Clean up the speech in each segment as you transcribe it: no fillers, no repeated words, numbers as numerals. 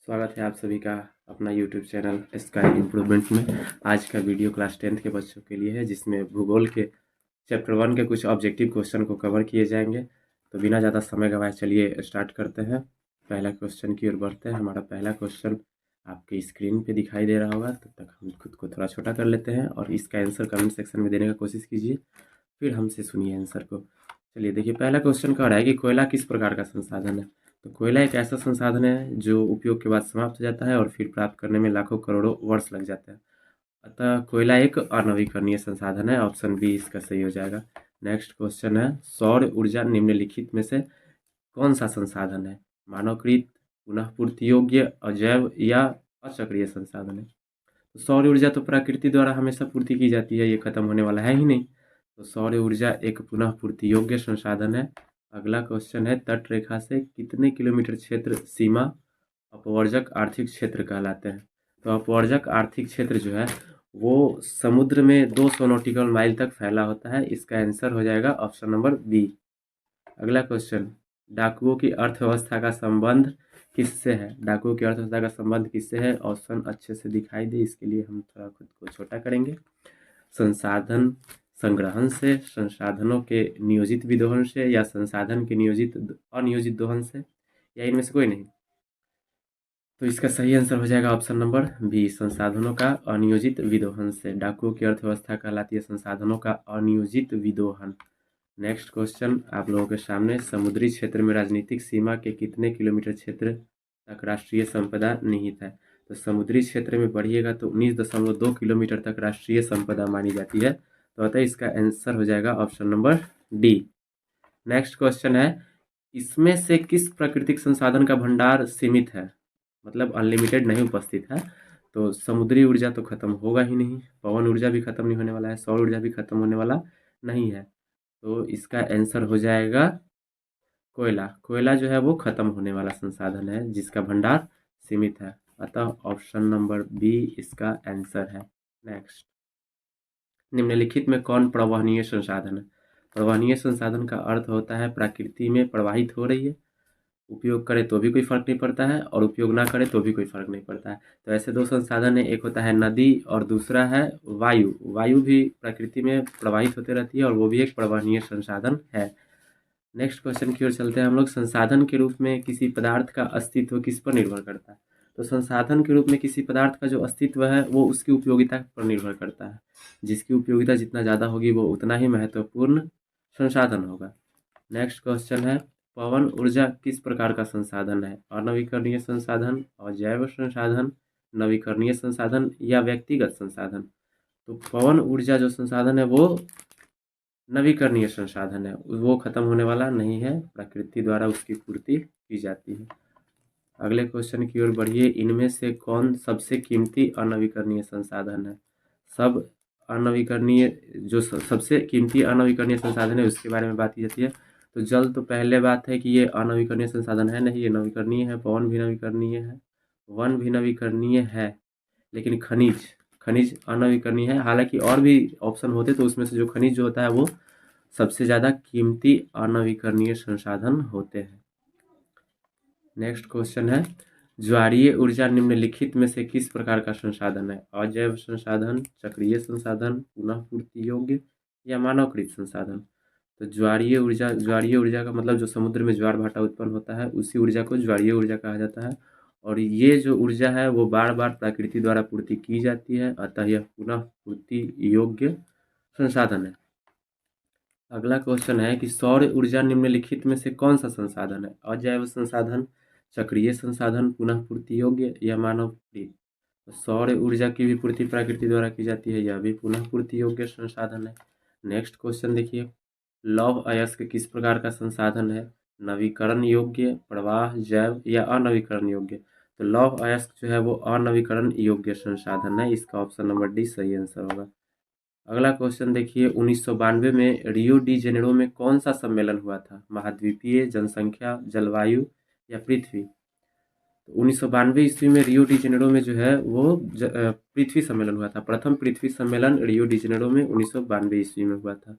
स्वागत है आप सभी का अपना यूट्यूब चैनल स्काई इम्प्रूवमेंट में। आज का वीडियो क्लास 10th के बच्चों के लिए है, जिसमें भूगोल के चैप्टर 1 के कुछ ऑब्जेक्टिव क्वेश्चन को कवर किए जाएंगे। तो बिना ज़्यादा समय गवाए चलिए स्टार्ट करते हैं। पहला क्वेश्चन की ओर बढ़ते हैं। हमारा पहला क्वेश्चन आपकी स्क्रीन पे दिखाई दे रहा होगा, तब तक हम खुद को थोड़ा छोटा कर लेते हैं और इसका आंसर कमेंट सेक्शन में देने का कोशिश कीजिए, फिर हमसे सुनिए आंसर को। चलिए देखिए, पहला क्वेश्चन कह रहा है कि कोयला किस प्रकार का संसाधन है। तो कोयला एक ऐसा संसाधन है जो उपयोग के बाद समाप्त हो जाता है और फिर प्राप्त करने में लाखों करोड़ों वर्ष लग जाते हैं। अतः कोयला एक अनवीकरणीय संसाधन है। ऑप्शन बी इसका सही हो जाएगा। नेक्स्ट क्वेश्चन है, सौर ऊर्जा निम्नलिखित में से कौन सा संसाधन है। मानवकृत, पुनः पूर्ति योग्य, अजैव या अचक्रीय संसाधन है। तो सौर ऊर्जा तो प्रकृति द्वारा हमेशा पूर्ति की जाती है, ये खत्म होने वाला है ही नहीं। तो सौर ऊर्जा एक पुनः पूर्ति योग्य संसाधन है। अगला क्वेश्चन है, तट रेखा से कितने किलोमीटर क्षेत्र सीमा अपवर्जक आर्थिक क्षेत्र कहलाते हैं। तो अपवर्जक आर्थिक क्षेत्र जो है वो समुद्र में 200 नॉटिकल माइल तक फैला होता है। इसका आंसर हो जाएगा ऑप्शन नंबर बी। अगला क्वेश्चन, डाकुओं की अर्थव्यवस्था का संबंध किससे है। डाकुओं की अर्थव्यवस्था का संबंध किससे है। ऑप्शन अच्छे से दिखाई दे, इसके लिए हम थोड़ा खुद को छोटा करेंगे। संसाधन संग्रहण से, संसाधनों के नियोजित विदोहन से, या संसाधन के नियोजित अनियोजित दोहन से, या इनमें से कोई नहीं। तो इसका सही आंसर हो जाएगा ऑप्शन नंबर बी, संसाधनों का अनियोजित विदोहन से। डाकुओं की अर्थव्यवस्था कहलाती है संसाधनों का अनियोजित विदोहन। नेक्स्ट क्वेश्चन आप लोगों के सामने, समुद्री क्षेत्र में राजनीतिक सीमा के कितने किलोमीटर क्षेत्र तक राष्ट्रीय संपदा निहित है। तो समुद्री क्षेत्र में बढ़िएगा तो 19.2 किलोमीटर तक राष्ट्रीय संपदा मानी जाती है। तो अतः इसका आंसर हो जाएगा option number D. Next question है, इसमें से किस प्राकृतिक संसाधन का भंडार सीमित है, मतलब अनलिमिटेड नहीं उपस्थित है। तो समुद्री ऊर्जा तो खत्म होगा ही नहीं, पवन ऊर्जा भी खत्म नहीं होने वाला है, सौर ऊर्जा भी खत्म होने वाला नहीं है। तो इसका आंसर हो जाएगा कोयला। कोयला जो है वो खत्म होने वाला संसाधन है जिसका भंडार सीमित है। अतः ऑप्शन नंबर बी इसका आंसर है। नेक्स्ट, निम्नलिखित में कौन प्रवहनीय संसाधन है। प्रवहनीय संसाधन का अर्थ होता है प्रकृति में प्रवाहित हो रही है, उपयोग करे तो भी कोई फर्क नहीं पड़ता है और उपयोग ना करे तो भी कोई फर्क नहीं पड़ता है। तो ऐसे दो संसाधन है, एक होता है नदी और दूसरा है वायु। वायु भी प्रकृति में प्रवाहित होते रहती है और वो भी एक प्रवहनीय संसाधन है। नेक्स्ट क्वेश्चन की ओर चलते हैं हम लोग। संसाधन के रूप में किसी पदार्थ का अस्तित्व किस पर निर्भर करता है। तो संसाधन के रूप में किसी पदार्थ का जो अस्तित्व है वो उसकी उपयोगिता पर निर्भर करता है। जिसकी उपयोगिता जितना ज़्यादा होगी वो उतना ही महत्वपूर्ण संसाधन होगा। नेक्स्ट क्वेश्चन है, पवन ऊर्जा किस प्रकार का संसाधन है। अनवीकरणीय संसाधन, अजैव संसाधन, नवीकरणीय संसाधन या व्यक्तिगत संसाधन। तो पवन ऊर्जा जो संसाधन है वो नवीकरणीय संसाधन है, वो खत्म होने वाला नहीं है, प्रकृति द्वारा उसकी पूर्ति की जाती है। अगले क्वेश्चन की ओर बढ़िए, इनमें से कौन सबसे कीमती अनवीकरणीय संसाधन है। सब अनवीकरणीय जो सबसे कीमती अनवीकरणीय संसाधन है उसके बारे में बात की जाती है। तो जल तो पहले बात है कि ये अनवीकरणीय संसाधन है नहीं, ये नवीकरणीय है। पवन भी नवीकरणीय है, वन भी नवीकरणीय है, लेकिन खनिज खनिज अनवीकरणीय है। हालांकि और भी ऑप्शन होते तो उसमें से जो खनिज जो होता है वो सबसे ज़्यादा कीमती अनवीकरणीय संसाधन होते हैं। नेक्स्ट क्वेश्चन है, ज्वारीय ऊर्जा निम्नलिखित में से किस प्रकार का संसाधन है। अजैव संसाधन, चक्रीय संसाधन, पुनः पूर्ति योग्य या मानवकृत संसाधन। तो ज्वारीय ऊर्जा का मतलब जो समुद्र में ज्वार भाटा उत्पन्न होता है उसी ऊर्जा को ज्वारीय ऊर्जा कहा जाता है। और ये जो ऊर्जा है वो बार बार प्रकृति द्वारा पूर्ति की जाती है, अतः यह पुनः पूर्ति योग्य संसाधन है। अगला क्वेश्चन है कि सौर ऊर्जा निम्नलिखित में से कौन सा संसाधन है। अजैव संसाधन, चक्रीय संसाधन, पुनः पूर्ति योग्य या मानवकृत। तो सौर ऊर्जा की भी पूर्ति प्रकृति द्वारा की जाती है, यह भी पुनः पूर्ति योग्य संसाधन है। नेक्स्ट क्वेश्चन देखिए, लौह अयस्क किस प्रकार का संसाधन है। नवीकरण योग्य, प्रवाह, जैव या अनवीकरण योग्य। तो लौह अयस्क जो है वो अनवीकरण योग्य संसाधन है। इसका ऑप्शन नंबर डी सही आंसर होगा। अगला क्वेश्चन देखिए, 1992 में रियो डी जेनेरो में कौन सा सम्मेलन हुआ था। महाद्वीपीय, जनसंख्या, जलवायु या पृथ्वी। तो 1992 ईस्वी में रियो डी जेनेरो में जो है वो पृथ्वी सम्मेलन हुआ था। प्रथम पृथ्वी सम्मेलन रियो डी जेनेरो में 1992 ईस्वी में हुआ था।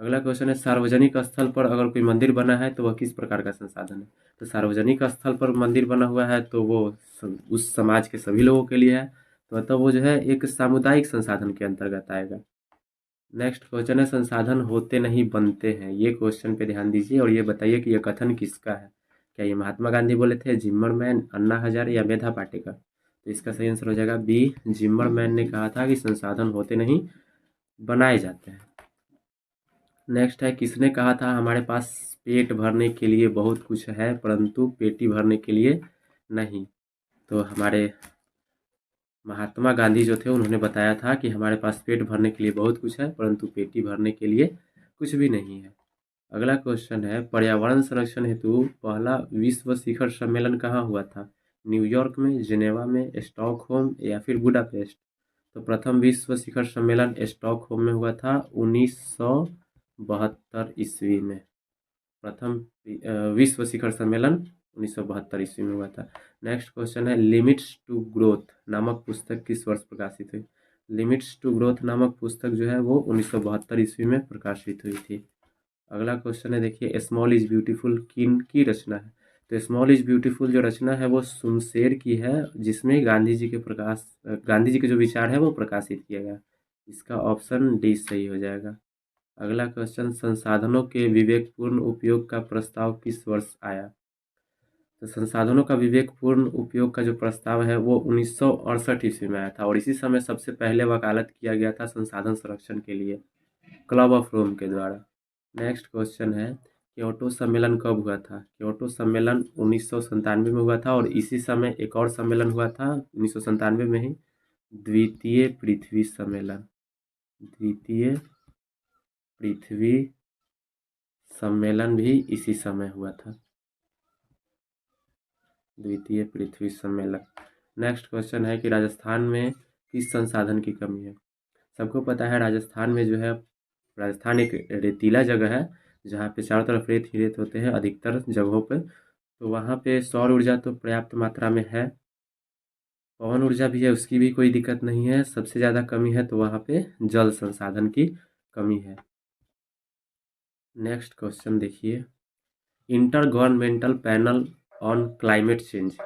अगला क्वेश्चन है, सार्वजनिक स्थल पर अगर कोई मंदिर बना है तो वह किस प्रकार का संसाधन है? तो सार्वजनिक स्थल पर मंदिर बना हुआ है तो वो उस समाज के सभी लोगों के लिए है, तो मतलब वो जो है एक सामुदायिक संसाधन के अंतर्गत आएगा। नेक्स्ट क्वेश्चन है, संसाधन होते नहीं बनते हैं। ये क्वेश्चन पे ध्यान दीजिए और ये बताइए कि यह कथन किसका है। क्या ये महात्मा गांधी बोले थे, जिम्मरमैन, अन्ना हजारे या मेधा पाटेकर? तो इसका सही आंसर हो जाएगा बी, जिम्मरमैन ने कहा था कि संसाधन होते नहीं बनाए जाते हैं। नेक्स्ट है, किसने कहा था हमारे पास पेट भरने के लिए बहुत कुछ है परंतु पेटी भरने के लिए नहीं? तो हमारे महात्मा गांधी जो थे उन्होंने बताया था कि हमारे पास पेट भरने के लिए बहुत कुछ है परंतु पेटी भरने के लिए कुछ भी नहीं है। अगला क्वेश्चन है, पर्यावरण संरक्षण हेतु पहला विश्व शिखर सम्मेलन कहाँ हुआ था? न्यूयॉर्क में, जिनेवा में, स्टॉकहोम या फिर बुडापेस्ट? तो प्रथम विश्व शिखर सम्मेलन स्टॉकहोम में हुआ था 1972 ईस्वी में। प्रथम विश्व शिखर सम्मेलन 1972 ईस्वी में हुआ था। नेक्स्ट क्वेश्चन है, लिमिट्स टू ग्रोथ नामक पुस्तक किस वर्ष प्रकाशित हुई? लिमिट्स टू ग्रोथ नामक पुस्तक जो है वो 1972 ईस्वी में प्रकाशित हुई थी। अगला क्वेश्चन है, देखिए, स्मॉल इज ब्यूटीफुल किन की रचना है? तो स्मॉल इज ब्यूटीफुल जो रचना है वो सुनसेर की है, जिसमें गांधी जी के जो विचार है वो प्रकाशित किया गया। इसका ऑप्शन डी सही हो जाएगा। अगला क्वेश्चन, संसाधनों के विवेकपूर्ण उपयोग का प्रस्ताव किस वर्ष आया? तो संसाधनों का विवेकपूर्ण उपयोग का जो प्रस्ताव है वो 1968 ईस्वी में आया था और इसी समय सबसे पहले वकालत किया गया था संसाधन संरक्षण के लिए क्लब ऑफ रोम के द्वारा। नेक्स्ट क्वेश्चन है, क्योटो सम्मेलन कब हुआ था? क्योटो सम्मेलन 1997 में हुआ था और इसी समय एक और सम्मेलन हुआ था 1997 में ही, द्वितीय पृथ्वी सम्मेलन। द्वितीय पृथ्वी सम्मेलन भी इसी समय हुआ था, द्वितीय पृथ्वी सम्मेलन। नेक्स्ट क्वेश्चन है कि राजस्थान में किस संसाधन की कमी है? सबको पता है राजस्थान में जो है, राजस्थान एक रेतीला जगह है जहाँ पे चारों तरफ रेत ही रेत होते हैं अधिकतर जगहों पे, तो वहाँ पे सौर ऊर्जा तो पर्याप्त मात्रा में है, पवन ऊर्जा भी है, उसकी भी कोई दिक्कत नहीं है। सबसे ज़्यादा कमी है तो वहाँ पे जल संसाधन की कमी है। नेक्स्ट क्वेश्चन देखिए, inter governmental panel on climate change,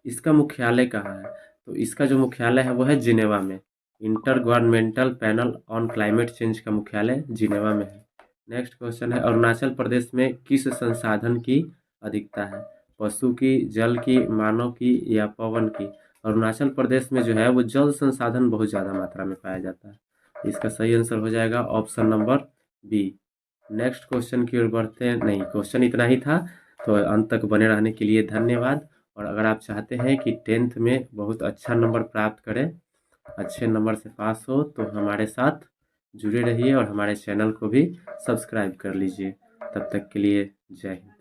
इसका मुख्यालय कहाँ है? तो इसका जो मुख्यालय है वो है जिनेवा में। Inter governmental panel on climate change का मुख्यालय जिनेवा में है। नेक्स्ट क्वेश्चन है, अरुणाचल प्रदेश में किस संसाधन की अधिकता है? पशु की, जल की, मानव की या पवन की? अरुणाचल प्रदेश में जो है वो जल संसाधन बहुत ज़्यादा मात्रा में पाया जाता है। इसका सही आंसर हो जाएगा option number B. Next question की ओर बढ़ते हैं, नहीं क्वेश्चन इतना ही था, तो अंत तक बने रहने के लिए धन्यवाद। और अगर आप चाहते हैं कि 10th में बहुत अच्छा नंबर प्राप्त करें, अच्छे नंबर से पास हो, तो हमारे साथ जुड़े रहिए और हमारे चैनल को भी सब्सक्राइब कर लीजिए। तब तक के लिए जय हिंद।